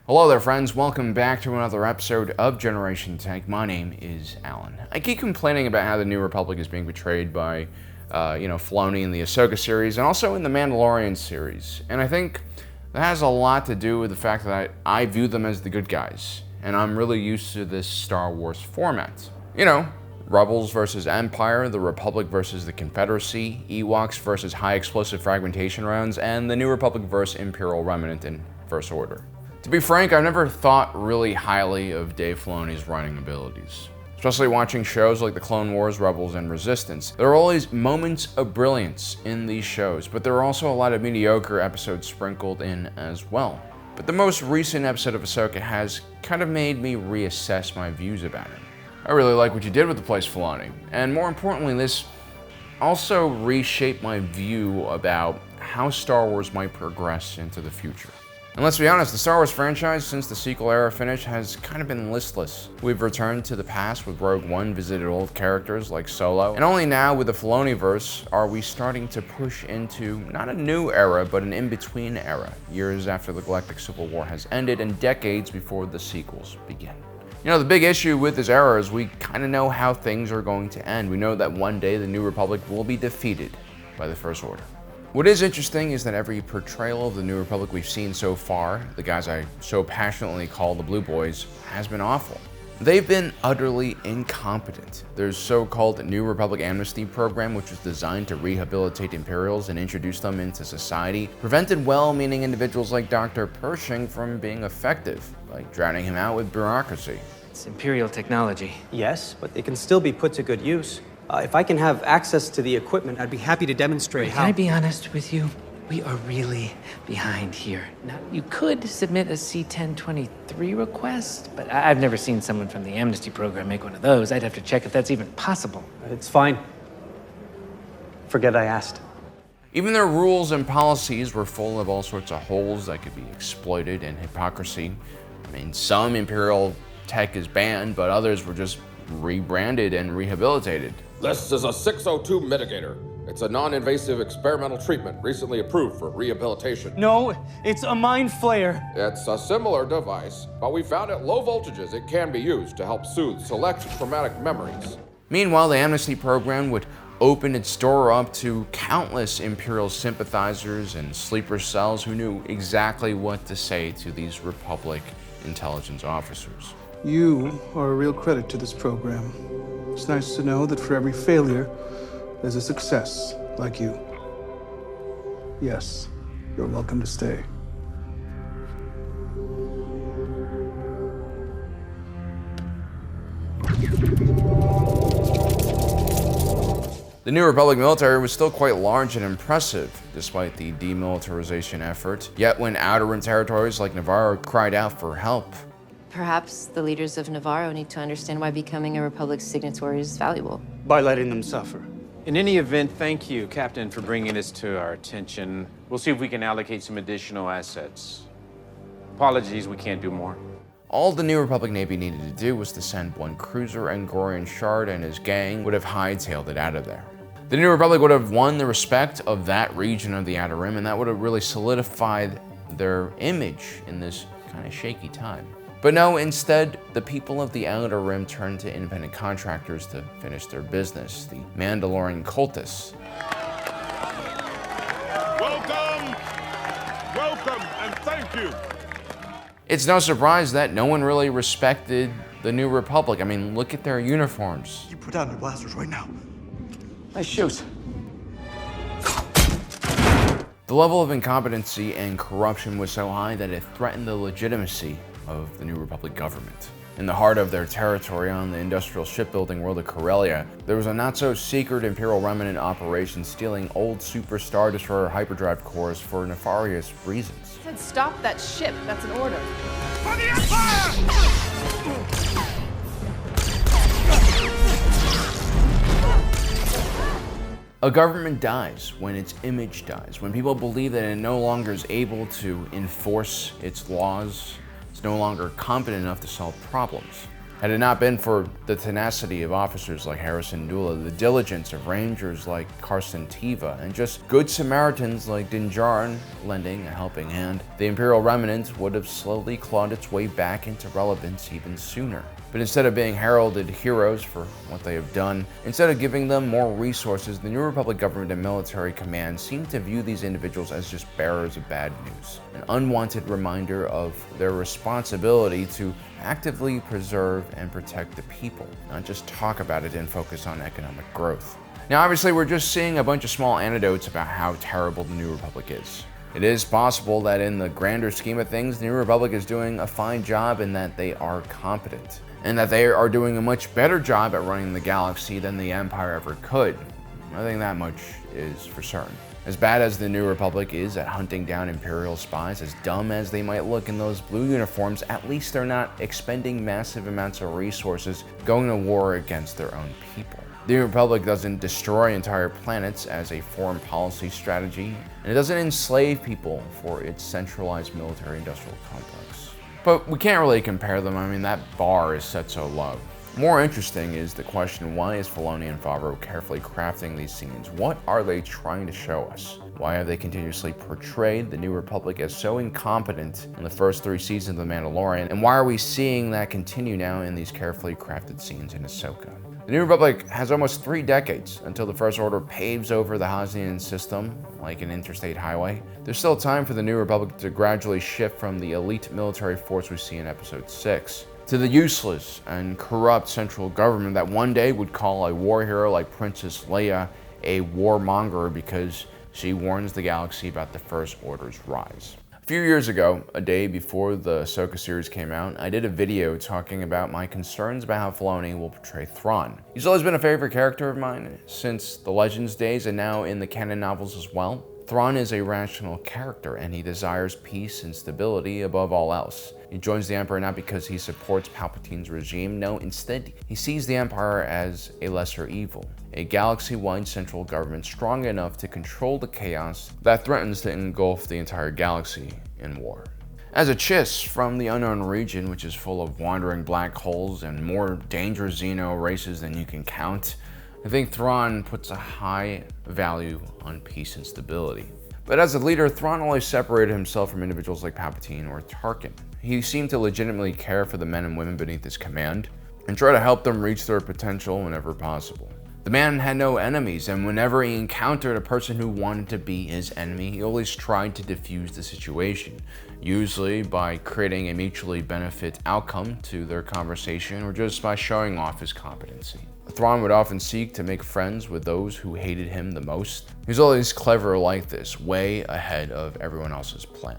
Hello there friends, welcome back to another episode of Generation Tech. My name is Alan. I keep complaining about how the New Republic is being portrayed by, Filoni in the Ahsoka series and also in the Mandalorian series. And I think that has a lot to do with the fact that I view them as the good guys. And I'm really used to this Star Wars format. Rebels versus Empire, the Republic versus the Confederacy, Ewoks versus high explosive fragmentation rounds, and the New Republic versus Imperial Remnant in First Order. To be frank, I've never thought really highly of Dave Filoni's writing abilities. Especially watching shows like The Clone Wars, Rebels, and Resistance. There are always moments of brilliance in these shows, but there are also a lot of mediocre episodes sprinkled in as well. But the most recent episode of Ahsoka has kind of made me reassess my views about it. I really like what you did with The Place, Filoni, and more importantly, this also reshaped my view about how Star Wars might progress into the future. And let's be honest, the Star Wars franchise, since the sequel era finished, has kind of been listless. We've returned to the past with Rogue One, visited old characters like Solo, and only now with the Filoniverse are we starting to push into not a new era, but an in-between era, years after the Galactic Civil War has ended and decades before the sequels begin. The big issue with this era is we kind of know how things are going to end. We know that one day the New Republic will be defeated by the First Order. What is interesting is that every portrayal of the New Republic we've seen so far, the guys I so passionately call the Blue Boys, has been awful. They've been utterly incompetent. Their so-called New Republic amnesty program, which was designed to rehabilitate Imperials and introduce them into society, prevented well-meaning individuals like Dr. Pershing from being effective, by drowning him out with bureaucracy. It's Imperial technology. Yes, but it can still be put to good use. If I can have access to the equipment, I'd be happy to demonstrate how. Can I be honest with you? We are really behind here. Now, you could submit a C-1023 request, but I've never seen someone from the amnesty program make one of those. I'd have to check if that's even possible. It's fine. Forget I asked. Even their rules and policies were full of all sorts of holes that could be exploited and hypocrisy. Some Imperial tech is banned, but others were just rebranded and rehabilitated. This is a 602 mitigator. It's a non-invasive experimental treatment recently approved for rehabilitation. No, it's a mind flayer. It's a similar device, but we found at low voltages it can be used to help soothe select traumatic memories. Meanwhile, the amnesty program would open its door up to countless Imperial sympathizers and sleeper cells who knew exactly what to say to these Republic intelligence officers. You are a real credit to this program. It's nice to know that for every failure, there's a success like you. Yes, you're welcome to stay. The New Republic military was still quite large and impressive, despite the demilitarization effort. Yet when Outer Rim territories like Navarro cried out for help, perhaps the leaders of Navarro need to understand why becoming a Republic signatory is valuable. By letting them suffer. In any event, thank you, Captain, for bringing this to our attention. We'll see if we can allocate some additional assets. Apologies, we can't do more. all the New Republic Navy needed to do was to send one cruiser, and Gorian Shard and his gang would have hightailed it out of there. The New Republic would have won the respect of that region of the Outer Rim, and that would have really solidified their image in this kind of shaky time. But no, instead, the people of the Outer Rim turned to independent contractors to finish their business, the Mandalorian cultists. Welcome, and thank you. It's no surprise that no one really respected the New Republic. I mean, look at their uniforms. You put down your blasters right now. Nice shoes. The level of incompetency and corruption was so high that it threatened the legitimacy of the New Republic government. In the heart of their territory on the industrial shipbuilding world of Corellia, there was a not-so-secret Imperial Remnant operation stealing old Super Star Destroyer hyperdrive cores for nefarious reasons. I said stop that ship. That's an order. For the Empire! A government dies when its image dies, when people believe that it no longer is able to enforce its laws, it's no longer competent enough to solve problems. Had it not been for the tenacity of officers like Harrison Dula, the diligence of rangers like Carson Teva, and just good Samaritans like Din Djarin lending a helping hand, the Imperial remnant would have slowly clawed its way back into relevance even sooner. But instead of being heralded heroes for what they have done, instead of giving them more resources, the New Republic government and military command seem to view these individuals as just bearers of bad news, an unwanted reminder of their responsibility to actively preserve and protect the people, not just talk about it and focus on economic growth. Now, obviously, we're just seeing a bunch of small anecdotes about how terrible the New Republic is. It is possible that in the grander scheme of things, the New Republic is doing a fine job and that they are competent, and that they are doing a much better job at running the galaxy than the Empire ever could. I think that much is for certain. As bad as the New Republic is at hunting down Imperial spies, as dumb as they might look in those blue uniforms, at least they're not expending massive amounts of resources going to war against their own people. The New Republic doesn't destroy entire planets as a foreign policy strategy, and it doesn't enslave people for its centralized military-industrial complex. But we can't really compare them. I mean, that bar is set so low. More interesting is the question, why is Filoni and Favreau carefully crafting these scenes? What are they trying to show us? Why have they continuously portrayed the New Republic as so incompetent in the first 3 seasons of The Mandalorian? And why are we seeing that continue now in these carefully crafted scenes in Ahsoka? The New Republic has almost 3 decades until the First Order paves over the Hosnian system like an interstate highway. There's still time for the New Republic to gradually shift from the elite military force we see in Episode 6 to the useless and corrupt central government that one day would call a war hero like Princess Leia a warmonger because she warns the galaxy about the First Order's rise. A few years ago, a day before the Ahsoka series came out, I did a video talking about my concerns about how Filoni will portray Thrawn. He's always been a favorite character of mine since the Legends days and now in the canon novels as well. Thrawn is a rational character and he desires peace and stability above all else. He joins the Emperor not because he supports Palpatine's regime, no, instead he sees the Empire as a lesser evil, a galaxy-wide central government strong enough to control the chaos that threatens to engulf the entire galaxy in war. As a Chiss from the unknown region, which is full of wandering black holes and more dangerous Xeno races than you can count, I think Thrawn puts a high value on peace and stability. But as a leader, Thrawn always separated himself from individuals like Palpatine or Tarkin. He seemed to legitimately care for the men and women beneath his command and try to help them reach their potential whenever possible. The man had no enemies, and whenever he encountered a person who wanted to be his enemy, he always tried to defuse the situation, usually by creating a mutually benefit outcome to their conversation or just by showing off his competency. Thrawn would often seek to make friends with those who hated him the most. He's always clever like this, way ahead of everyone else's plan.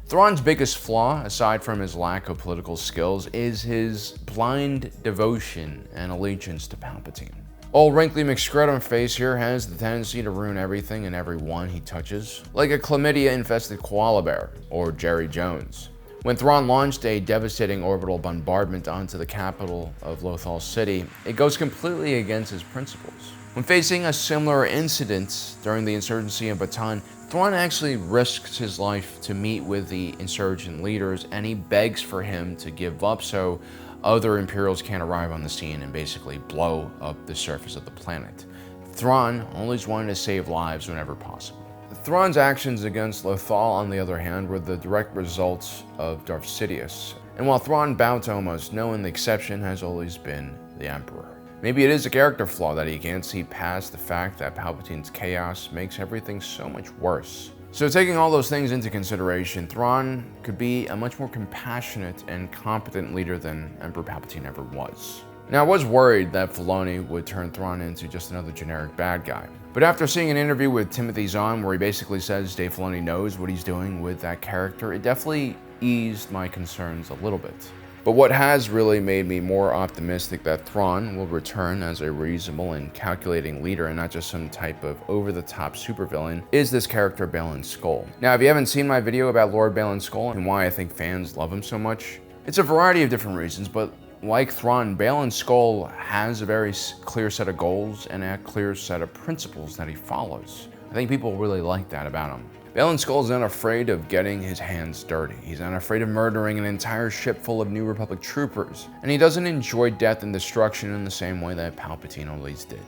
Thrawn's biggest flaw, aside from his lack of political skills, is his blind devotion and allegiance to Palpatine. Old wrinkly McScrotum face here has the tendency to ruin everything and everyone he touches, like a chlamydia-infested koala bear, or Jerry Jones. When Thrawn launched a devastating orbital bombardment onto the capital of Lothal City, it goes completely against his principles. When facing a similar incident during the insurgency in Bataan, Thrawn actually risks his life to meet with the insurgent leaders, and he begs for him to give up so other Imperials can't arrive on the scene and basically blow up the surface of the planet. Thrawn always wanted to save lives whenever possible. Thrawn's actions against Lothal, on the other hand, were the direct results of Darth Sidious. And while Thrawn bowed to almost no one, the exception has always been the Emperor. Maybe it is a character flaw that he can't see past the fact that Palpatine's chaos makes everything so much worse. So taking all those things into consideration, Thrawn could be a much more compassionate and competent leader than Emperor Palpatine ever was. Now, I was worried that Filoni would turn Thrawn into just another generic bad guy. But after seeing an interview with Timothy Zahn where he basically says Dave Filoni knows what he's doing with that character, it definitely eased my concerns a little bit. But what has really made me more optimistic that Thrawn will return as a reasonable and calculating leader and not just some type of over-the-top supervillain is this character Baylan Skoll. Now, if you haven't seen my video about Lord Baylan Skoll and why I think fans love him so much, it's a variety of different reasons, but like Thrawn, Baylan Skoll has a very clear set of goals and a clear set of principles that he follows. I think people really like that about him. Baylan Skoll is not afraid of getting his hands dirty. He's not afraid of murdering an entire ship full of New Republic troopers. And he doesn't enjoy death and destruction in the same way that Palpatine always did.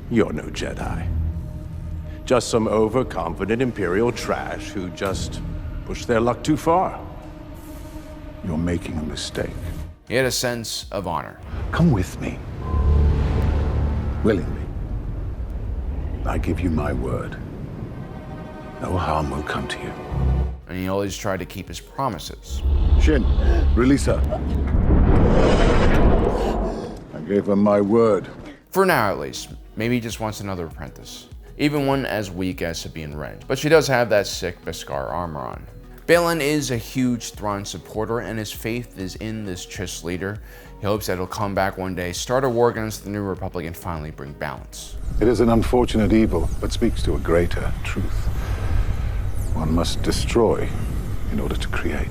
You're no Jedi. Just some overconfident Imperial trash who just pushed their luck too far. You're making a mistake. He had a sense of honor. Come with me. Willingly. I give you my word. No harm will come to you. And he always tried to keep his promises. Shin, release her. I gave her my word. For now, at least. Maybe he just wants another apprentice. Even one as weak as Sabine Wren. But she does have that sick Beskar armor on. Baylan is a huge Thrawn supporter, and his faith is in this Chiss leader. He hopes that he'll come back one day, start a war against the New Republic, and finally bring balance. It is an unfortunate evil, but speaks to a greater truth. One must destroy in order to create.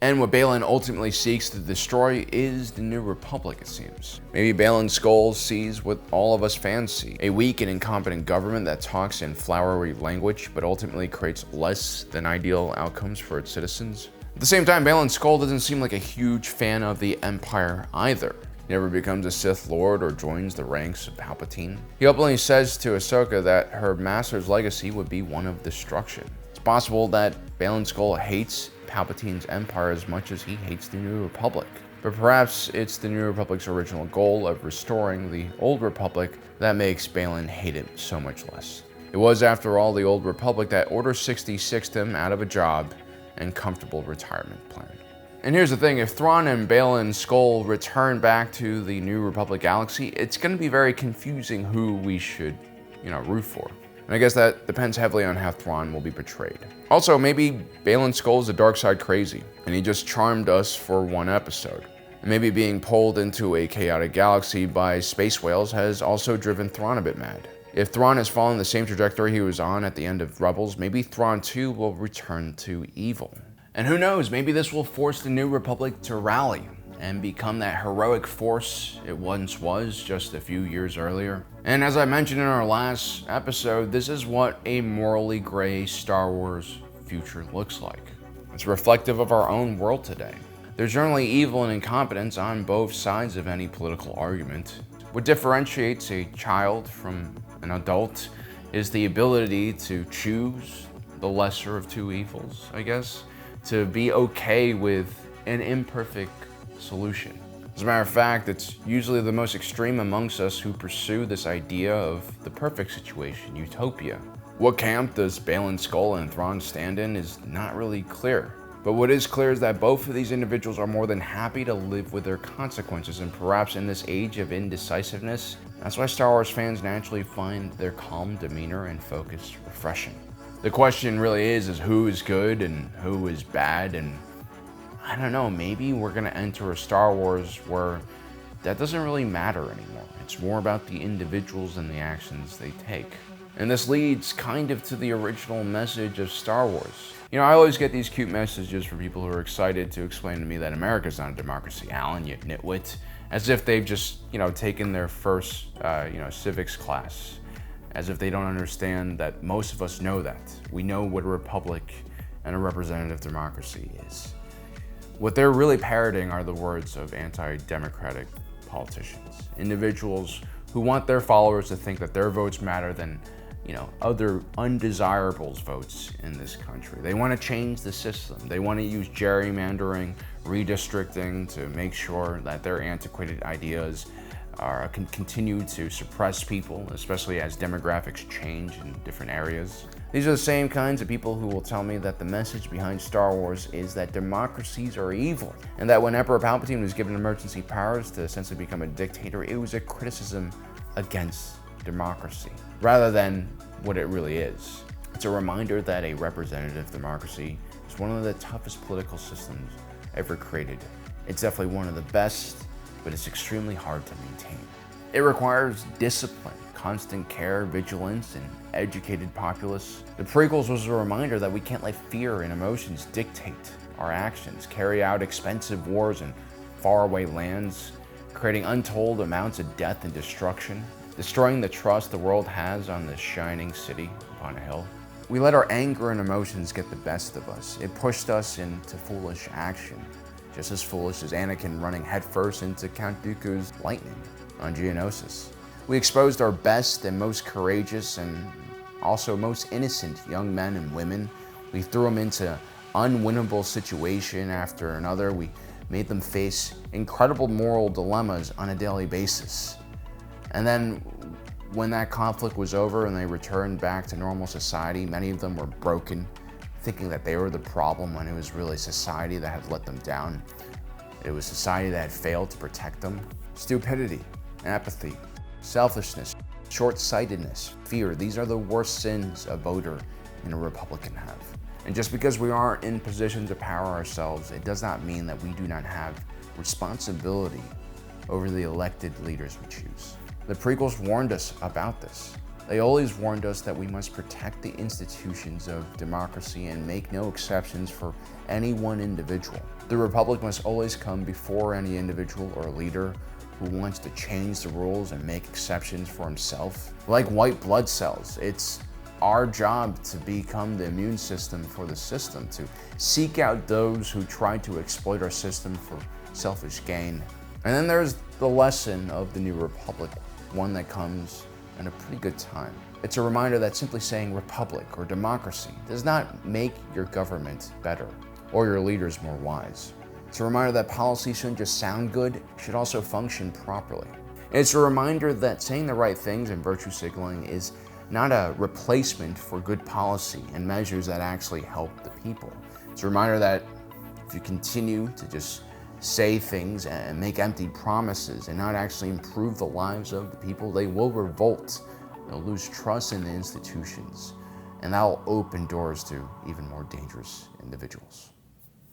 And what Baylan ultimately seeks to destroy is the New Republic, it seems. Maybe Baylan Skoll sees what all of us fans see. A weak and incompetent government that talks in flowery language, but ultimately creates less than ideal outcomes for its citizens. At the same time, Baylan Skoll doesn't seem like a huge fan of the Empire either. He never becomes a Sith Lord or joins the ranks of Palpatine. He openly says to Ahsoka that her master's legacy would be one of destruction. It's possible that Baylan Skoll hates Palpatine's empire as much as he hates the New Republic. But perhaps it's the New Republic's original goal of restoring the Old Republic that makes Baylan hate it so much less. It was, after all, the Old Republic that Order 66'd him out of a job and comfortable retirement plan. And here's the thing, if Thrawn and Baylan Skoll return back to the New Republic galaxy, it's going to be very confusing who we should, root for. And I guess that depends heavily on how Thrawn will be portrayed. Also, maybe Baylan Skoll is a dark side crazy, and he just charmed us for one episode. And maybe being pulled into a chaotic galaxy by space whales has also driven Thrawn a bit mad. If Thrawn has followed the same trajectory he was on at the end of Rebels, maybe Thrawn too will return to evil. And who knows, maybe this will force the New Republic to rally and become that heroic force it once was just a few years earlier. And as I mentioned in our last episode, this is what a morally gray Star Wars future looks like. It's reflective of our own world today. There's generally evil and incompetence on both sides of any political argument. What differentiates a child from an adult is the ability to choose the lesser of two evils, I guess, to be okay with an imperfect solution. As a matter of fact, it's usually the most extreme amongst us who pursue this idea of the perfect situation, utopia. What camp does Baylan Skoll and Thrawn stand in is not really clear. But what is clear is that both of these individuals are more than happy to live with their consequences, and perhaps in this age of indecisiveness, that's why Star Wars fans naturally find their calm demeanor and focus refreshing. The question really is who is good and who is bad, and I don't know, maybe we're gonna enter a Star Wars where that doesn't really matter anymore. It's more about the individuals and the actions they take. And this leads kind of to the original message of Star Wars. I always get these cute messages from people who are excited to explain to me that America's not a democracy, Alan, you nitwit. As if they've just, taken their first, civics class. As if they don't understand that most of us know that. We know what a republic and a representative democracy is. What they're really parroting are the words of anti-democratic politicians. Individuals who want their followers to think that their votes matter than, other undesirables votes in this country. They want to change the system. They want to use gerrymandering, redistricting to make sure that their antiquated ideas can continue to suppress people, especially as demographics change in different areas. These are the same kinds of people who will tell me that the message behind Star Wars is that democracies are evil, and that when Emperor Palpatine was given emergency powers to essentially become a dictator, it was a criticism against democracy, rather than what it really is. It's a reminder that a representative democracy is one of the toughest political systems ever created. It's definitely one of the best, but it's extremely hard to maintain. It requires discipline, constant care, vigilance, and educated populace. The prequels was a reminder that we can't let fear and emotions dictate our actions, carry out expensive wars in faraway lands, creating untold amounts of death and destruction, destroying the trust the world has on this shining city upon a hill. We let our anger and emotions get the best of us. It pushed us into foolish action, just as foolish as Anakin running headfirst into Count Dooku's lightning on Geonosis. We exposed our best and most courageous and also most innocent young men and women. We threw them into unwinnable situation after another. We made them face incredible moral dilemmas on a daily basis. And then when that conflict was over and they returned back to normal society, many of them were broken, thinking that they were the problem when it was really society that had let them down. It was society that had failed to protect them. Stupidity, apathy, selfishness, short-sightedness, fear, these are the worst sins a voter and a Republican have. And just because we aren't in positions of power ourselves, it does not mean that we do not have responsibility over the elected leaders we choose. The prequels warned us about this. They always warned us that we must protect the institutions of democracy and make no exceptions for any one individual. The Republic must always come before any individual or leader who wants to change the rules and make exceptions for himself. Like white blood cells, it's our job to become the immune system for the system, to seek out those who try to exploit our system for selfish gain. And then there's the lesson of the New Republic, one that comes in a pretty good time. It's a reminder that simply saying republic or democracy does not make your government better or your leaders more wise. It's a reminder that policy shouldn't just sound good, it should also function properly. It's a reminder that saying the right things and virtue signaling is not a replacement for good policy and measures that actually help the people. It's a reminder that if you continue to just say things and make empty promises and not actually improve the lives of the people, they will revolt. They'll lose trust in the institutions, and that'll open doors to even more dangerous individuals.